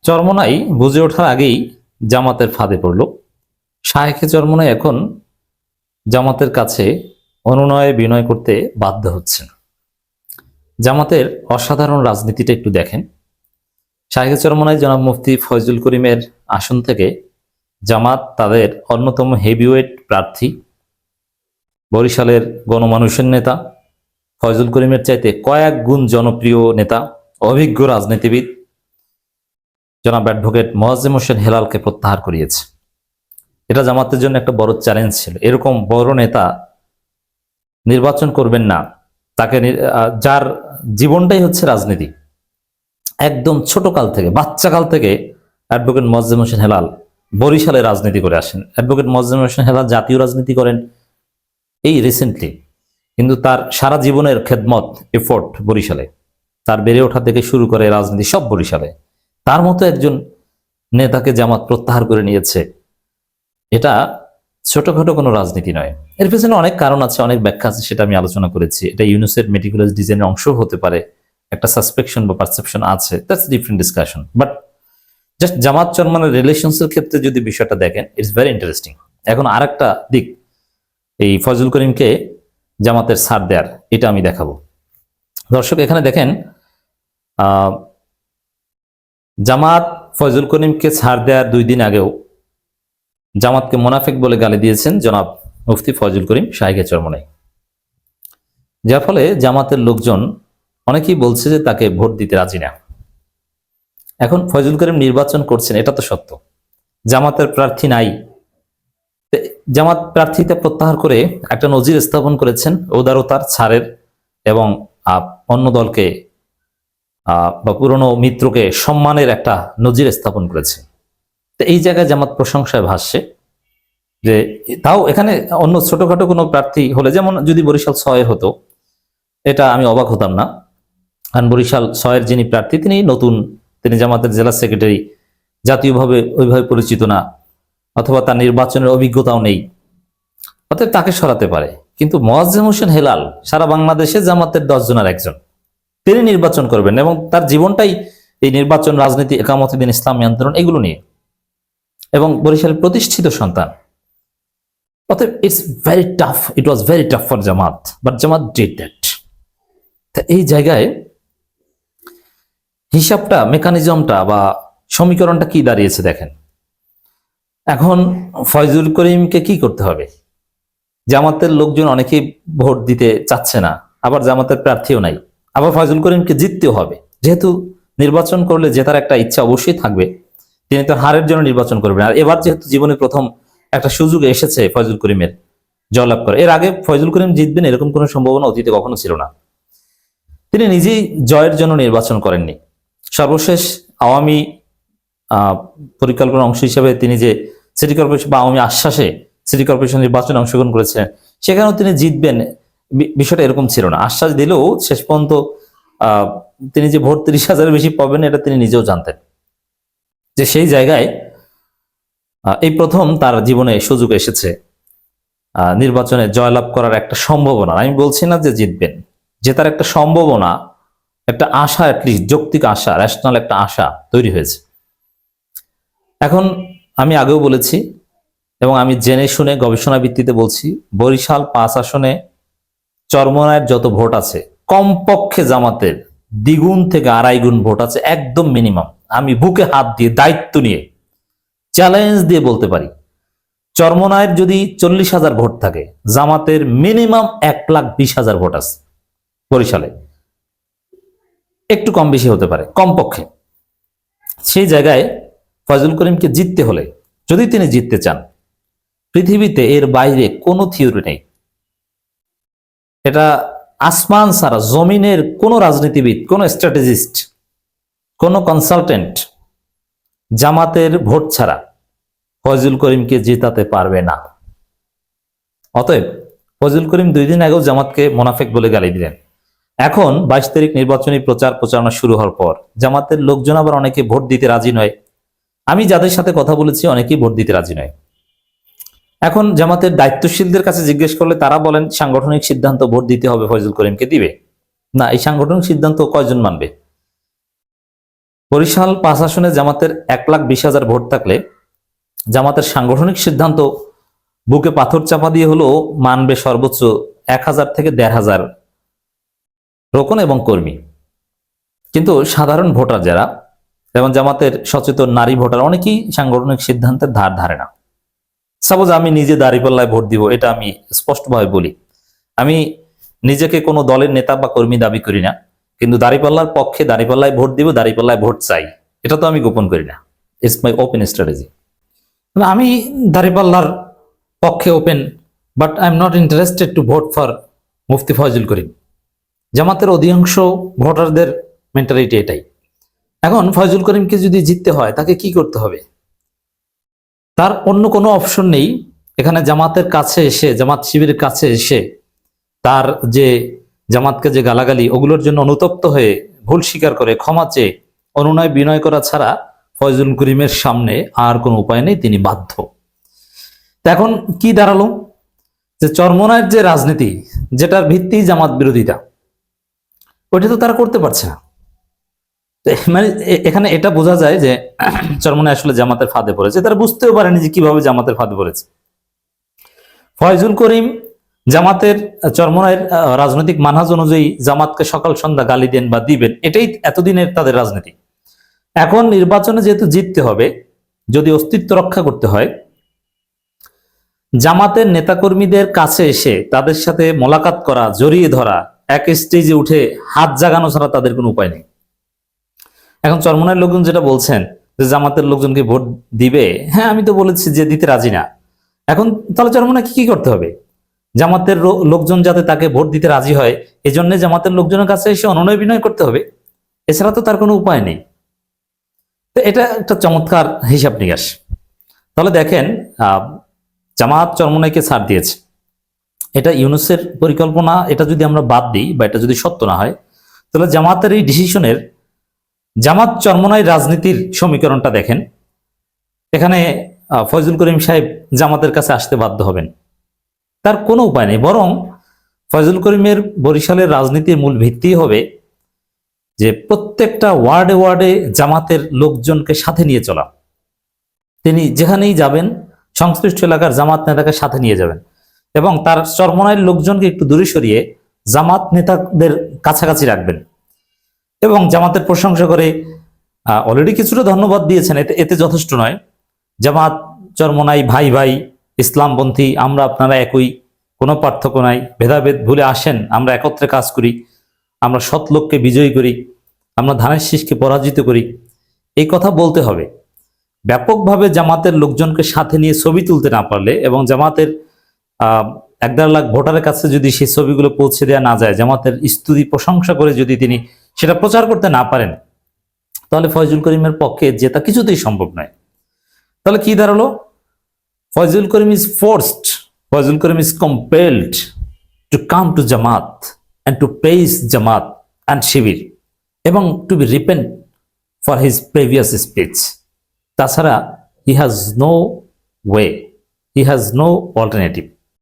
চরমোনাই বুঝে ওঠার আগেই জামাতের ফাঁদে পড়ল। শায়েখে চরমোনাই এখন জামাতের কাছে অনুনয় বিনয় করতে বাধ্য হচ্ছেন। জামাতের অসাধারণ রাজনীতিটা একটু দেখেন। শায়েখে চরমোনাই জনাব মুফতি ফয়জুল করিমের আসন থেকে জামাত তাদের অন্যতম হেভিওয়েট প্রার্থী, বরিশালের গণমানুষের নেতা, ফয়জুল করিমের চাইতে কয়েক গুণ জনপ্রিয় নেতা, অভিজ্ঞ রাজনীতিবিদ জনাব অ্যাডভোকেট মোয়াজ্জেম হোসেন হেলালকে প্রত্যাহার করিয়েছে। এটা জামাতের জন্য একটা বড় চ্যালেঞ্জ ছিল। এরকম বড় নেতা নির্বাচন করবেন না, তাকে যার জীবনটাই হচ্ছে রাজনীতি, একদম ছোট কাল থেকে, বাচ্চা কাল থেকে অ্যাডভোকেট মোয়াজ্জেম হোসেন হেলাল বরিশালে রাজনীতি করে আসেন। অ্যাডভোকেট মোয়াজ্জেম হোসেন হেলাল জাতীয় রাজনীতি করেন এই রিসেন্টলি, কিন্তু তার সারা জীবনের খেদমত এফোর্ট বরিশালে, তার বেড়ে ওঠা থেকে শুরু করে রাজনীতি সব বরিশালে। তার মতো একজন নেতাকে জামাত প্রত্যাহার করে নিয়েছে, এটা ছোটখাটো কোনো রাজনীতি নয়। এর পেছনে অনেক কারণ আছে, অনেক ব্যাখ্যা আছে, সেটা আমি আলোচনা করেছি। এটা ইউনুসের মেটিকুলাস ডিজাইনের অংশ হতে পারে, একটা সাসপেকশন বা পারসেপশন আছে, that's different discussion. But just Jamaat Charmonai রিলেশনসের ক্ষেত্রে যদি বিষয়টা দেখেন, ইটস ভেরি ইন্টারেস্টিং। এখন আর একটা দিক, এই ফয়জুল করিমকে জামাতের ছাড় দেয়ার, এটা আমি দেখাবো। দর্শক এখানে দেখেন, জামাত ফয়জুল করিমকে ছাড় দেওয়ার 2 দিন আগেও জামাতকে মোনাফেক বলে গালি দিয়েছেন জনাব মুফতি ফয়জুল করিম শায়েখে চরমোনাই, যার ফলে জামাতের লোকজন অনেকেই বলছে যে তাকে ভোট দিতে রাজি না। এখন ফয়জুল করিম নির্বাচন করছেন, এটা তো সত্য, জামাতের প্রার্থী নাই। জামাত প্রার্থীতে প্রত্যাহার করে একটা নজির স্থাপন করেছেন উদারতার, ছাড়ের এবং অন্য দলকে বা পুরনো মিত্রকে সম্মানের একটা নজির স্থাপন করেছে। তো এই জায়গায় জামাত প্রশংসায় ভাসছে যে তাও এখানে অন্য ছোটখাটো কোনো প্রার্থী হলে, যেমন যদি বরিশাল 6 হতো, এটা আমি অবাক হতাম না। কারণ বরিশাল 6-এর যিনি প্রার্থী তিনি নতুন, তিনি জামাতের জেলা সেক্রেটারি, জাতীয়ভাবে ওইভাবে পরিচিত না, অথবা তার নির্বাচনের অভিজ্ঞতাও নেই, অতএব তাকে সরাতে পারে। কিন্তু মোয়াজ্জেম হোসেন হেলাল সারা বাংলাদেশে জামাতের 10 জনের একজন, তিনি নির্বাচন করবেন এবং তার জীবনটাই এই নির্বাচন, রাজনীতি, একামতে দিন, ইসলামী আন্দোলন, এগুলো নিয়ে, এবং বরিশালের প্রতিষ্ঠিত সন্তান। অতএব it's very tough, it was very tough for Jamaat, but Jamaat did that. এই জায়গায় হিসাবটা, মেকানিজমটা বা সমীকরণটা কি দাঁড়িয়েছে দেখেন। এখন ফয়জুল করিমকে কি করতে হবে? জামাতের লোকজন অনেকেই ভোট দিতে চাচ্ছে না, আবার জামাতের প্রার্থীও নাই, আবার ফয়জুল করিমকে জিততেও হবে। যেহেতু নির্বাচন করলে জেতার একটা ইচ্ছা অবশ্যই থাকবে, তিনি তো হারের জন্য নির্বাচন করবেন। আর এবার যেহেতু জীবনে প্রথম একটা সুযোগ এসেছে ফয়জুল করিমের জয়লাভ করে, এর আগে ফয়জুল করিম জিতবেন এরকম কোনো সম্ভাবনা অতীতে কখনো ছিল না। তিনি নিজেই জয়ের জন্য নির্বাচন করেননি। সর্বশেষ আওয়ামী পরিকল্পনার অংশ হিসেবে তিনি যে সিটি কর্পোরেশন বা আওয়ামী আশ্বাসে সিটি কর্পোরেশন নির্বাচনে অংশগ্রহণ করেছেন, সেখানেও তিনি জিতবেন বিষয়টা এরকম ছিল না। আশ্বাস দিলেও শেষ পর্যন্ত তিনি যে ভোট 30,000-এর বেশি পাবেন এটা তিনি নিজেও জানতেন। যে সেই জায়গায় এই প্রথম তার জীবনে সুযোগ এসেছে নির্বাচনে জয়লাভ করার একটা সম্ভাবনা। আমি বলছি না যে জিতবেন, জেতার একটা সম্ভাবনা, একটা আশা, অ্যাটলিস্ট যৌক্তিক আশা, রেশনাল একটা আশা তৈরি হয়েছে। এখন আমি আগেও বলেছি এবং আমি জেনে শুনে গবেষণা ভিত্তিতে বলছি, বরিশাল 5 আসনে চরমোনাইয়ের যত ভোট আছে, কমপক্ষে জামাতের 2 গুণ থেকে 2.5 গুণ ভোট আছে, একদম মিনিমাম। আমি বুকে হাত দিয়ে, দায়িত্ব নিয়ে, চ্যালেঞ্জ দিয়ে বলতে পারি, চরমোনাইয়ের যদি 40,000 ভোট থাকে, জামাতের মিনিমাম 1,20,000 ভোট আছে বরিশালে, একটু কম বেশি হতে পারে কমপক্ষে। সেই জায়গায় ফয়জুল করিমকে জিততে হলে, যদি তিনি জিততে চান, পৃথিবীতে এর বাইরে কোনো থিওরি নেই। এটা আসমান ছাড়া জমিনের কোনো রাজনীতিবিদ, কোনো স্ট্র্যাটেজিস্ট, কোনো কনসালটেন্ট জামাতের ভোট ছাড়া ফয়জুল করিমকে জেতাতে পারবে না। অতএব ফয়জুল করিম 2 দিন আগেও জামাতকে মোনাফেক বলে গালি দিলেন। এখন 22 তারিখ নির্বাচনী প্রচারণা শুরু হওয়ার পর জামাতের লোকজন আবার অনেকে ভোট দিতে রাজি নয়। আমি যাদের সাথে কথা বলেছি অনেকেই ভোট দিতে রাজি নয়। এখন জামাতের দায়িত্বশীলদের কাছে জিজ্ঞেস করলে তারা বলেন সাংগঠনিক সিদ্ধান্ত, ভোট দিতে হবে, ফয়জুল করিমকে দিবে না। এই সাংগঠনিক সিদ্ধান্ত কয়জন মানবে? বরিশাল 5 আসনে জামাতের 1,20,000 ভোট থাকলে জামাতের সাংগঠনিক সিদ্ধান্ত বুকে পাথর চাপা দিয়ে হলো মানবে সর্বোচ্চ 1,000 থেকে 1,500 রোকন এবং কর্মী। কিন্তু সাধারণ ভোটার যারা, যেমন জামাতের সচেতন নারী ভোটার, অনেকেই সাংগঠনিক সিদ্ধান্তের ধার ধারে না। সাপোজ আমি নিজে দাঁড়িপাল্লায় ভোট দিব, এটা আমি স্পষ্টভাবে বলি। আমি নিজেকে কোনো দলের নেতা বা কর্মী দাবি করি না, কিন্তু দাঁড়িপাল্লার পক্ষে দাঁড়িপাল্লায় ভোট দিব, দাঁড়িপাল্লায় ভোট চাই, এটা তো আমি গোপন করি না। It's my open strategy. আমি দাঁড়িপাল্লার পক্ষে open, but I am not interested to vote for Mufti Faizul Karim. জামাতের অধিকাংশ ভোটারদের মেন্টালিটি এটাই। এখন ফয়জুল করিমকে যদি জিততে হয় তাকে কি করতে হবে? তার অন্য কোনো অপশন নেই। এখানে জামাতের কাছে এসে, জামাত শিবিরের কাছে এসে তার যে জামাতকে যে গালাগালি, ওগুলোর জন্য অনুতপ্ত হয়ে ভুল স্বীকার করে ক্ষমা চেয়ে অনুনয় বিনয় করা ছাড়া ফয়জুল করিমের সামনে আর কোনো উপায় নেই, তিনি বাধ্য। এখন কি দাঁড়ালো? যে চরমোনাইয়ের যে রাজনীতি, যেটার ভিত্তি জামাত বিরোধিতা, ওইটা তো তারা করতে পারছে না। মানে এখানে এটা বোঝা যায় যে চরমোনাই আসলে জামাতের ফাঁদে পড়েছে। তারা বুঝতেও পারেনি যে কিভাবে জামাতের ফাঁদে পড়েছে। ফয়জুল করিম জামাতের চরমোনাইয়ের রাজনৈতিক মানহাজ অনুযায়ী জামাতকে সকাল সন্ধ্যা গালি দেন বা দিবেন, এটাই এতদিনের তাদের রাজনীতি। এখন নির্বাচনে যেহেতু জিততে হবে, যদি অস্তিত্ব রক্ষা করতে হয়, জামাতের নেতাকর্মীদের কাছে এসে তাদের সাথে মোলাকাত করা, জড়িয়ে ধরা, এক স্টেজে উঠে হাত জাগানো ছাড়া তাদের কোনো উপায় নেই। এখন চরমোনাইয়ের লোকজন যেটা বলছেন যে জামাতের লোকজনকে ভোট দিবে, হ্যাঁ আমি তো বলেছি যে দিতে রাজি না। এখন তাহলে চরমোনাই কি করতে হবে? জামাতের লোকজন যাতে তাকে ভোট দিতে রাজি হয়, এজন্য জামাতের লোকজনের কাছে এসে অনুনয় বিনয় করতে হবে, এছাড়া তো তার কোনো উপায় নেই। তো এটা একটা চমৎকার হিসাব নিকাশ। তাহলে দেখেন, জামাত চরমোনাইকে ছাড় দিয়েছে, এটা ইউনূসের পরিকল্পনা। এটা যদি আমরা বাদ দিই বা এটা যদি সত্য না হয়, তাহলে জামাতের এই ডিসিশনের, জামাত চরমোনাই রাজনীতির সমীকরণটা দেখেন। এখানে ফয়জুল করিম সাহেব জামাতের কাছে আসতে বাধ্য হবেন, তার কোনো উপায় নেই। বরং ফয়জুল করিমের বরিশালের রাজনীতির মূল ভিত্তি হবে যে প্রত্যেকটা ওয়ার্ডে ওয়ার্ডে জামাতের লোকজনকে সাথে নিয়ে চলা। তিনি যেখানেই যাবেন সংশ্লিষ্ট এলাকার জামাত নেতাকে সাথে নিয়ে যাবেন এবং তার চরমোনাইয়ের লোকজনকে একটু দূরে সরিয়ে জামাত নেতাদের কাছাকাছি রাখবেন এবং জামাতের প্রশংসা করে অলরেডি কিছুটা ধন্যবাদ দিয়েছেন, এতে যথেষ্ট নয়। জামাত চরমোনাই ভাই ভাই, ইসলামপন্থী, আমরা আপনারা একই, কোনো পার্থক্য নাই, ভেদাভেদ ভুলে আসেন, আমরা একত্রে কাজ করি, আমরা সৎ লোককে বিজয়ী করি, আমরা ধানের শীষকে পরাজিত করি, এই কথা বলতে হবে। ব্যাপকভাবে জামাতের লোকজনকে সাথে নিয়ে ছবি তুলতে না পারলে এবং জামাতের 1-1.5 লাখ ভোটারের কাছে যদি সেই ছবিগুলো পৌঁছে দেওয়া না যায়, জামাতের স্তুতি প্রশংসা করে যদি তিনি সেটা প্রচার করতে না পারেন, তাহলে ফয়জুল করিমের পক্ষে জেতা কিছুতেই সম্ভব নয়। তাহলে কি দাঁড়ালো? Faizul Karim is forced, Faizul Karim is compelled to come to Jamaat and to praise Jamaat and Shibir এবং to be repent for his previous speech. তাছাড়া he has no way, he has no alternative.